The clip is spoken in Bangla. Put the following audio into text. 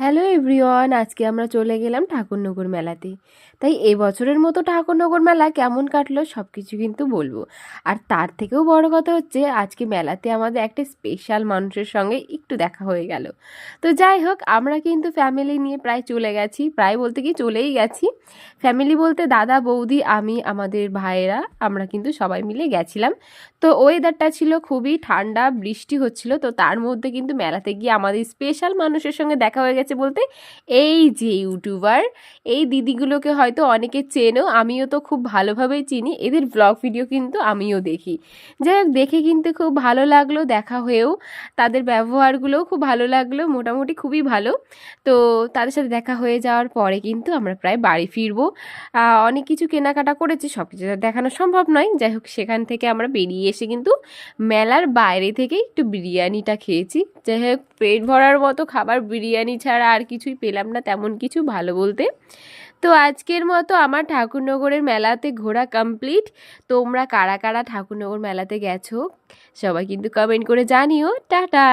হ্যালো এভরিওয়ান, আজকে আমরা চলে গেলাম ঠাকুরনগর মেলাতে। তাই এবছরের মতো ঠাকুরনগর মেলা কেমন কাটলো সব কিছু কিন্তু বলবো। আর তার থেকেও বড় কথা হচ্ছে আজকে মেলাতে আমাদের একটা স্পেশাল মানুষের সঙ্গে একটু দেখা হয়ে গেল। তো যাই হোক, আমরা কিন্তু ফ্যামিলি নিয়ে প্রায় চলে গেছি, প্রায় বলতে কি চলেই গেছি। ফ্যামিলি বলতে দাদা, বৌদি, আমি, আমাদের ভাইয়েরা, আমরা কিন্তু সবাই মিলে গেছিলাম। তো ওয়েদারটা ছিল খুবই ঠান্ডা, বৃষ্টি হচ্ছিল। তো তার মধ্যে কিন্তু মেলাতে গিয়ে আমাদের স্পেশাল মানুষের সঙ্গে দেখা হয়ে গেছে বলতে এই যে ইউটিউবার, এই দিদিগুলোকে হয়তো অনেকে চেনো, আমিও তো খুব ভালোভাবেই চিনি, এদের ব্লগ ভিডিও কিন্তু আমিও দেখি। যাই হোক, দেখে কিন্তু খুব ভালো লাগলো, দেখা হয়েও তাদের ব্যবহারগুলোও খুব ভালো লাগলো, মোটামুটি খুবই ভালো। তো তাদের সাথে দেখা হয়ে যাওয়ার পরে কিন্তু আমরা প্রায় বাড়ি ফিরবো। অনেক কিছু কেনাকাটা করেছি, সব কিছু দেখানো সম্ভব নয়। যাই হোক, সেখান থেকে আমরা বেরিয়ে এসে কিন্তু মেলার বাইরে থেকে একটু বিরিয়ানিটা খেয়েছি। যাই হোক, পেট ভরার মতো খাবার বিরিয়ানি ছাড়া আর কিছুই পেলাম না, তেমন কিছু ভালো বলতে। তো আজকের মতো আমার ঠাকুরনগরের মেলাতে ঘোরা কমপ্লিট। তোমরা কারা কারা ঠাকুরনগর মেলাতে গেছো সবাই কিন্তু কমেন্ট করে জানিও। টাটা।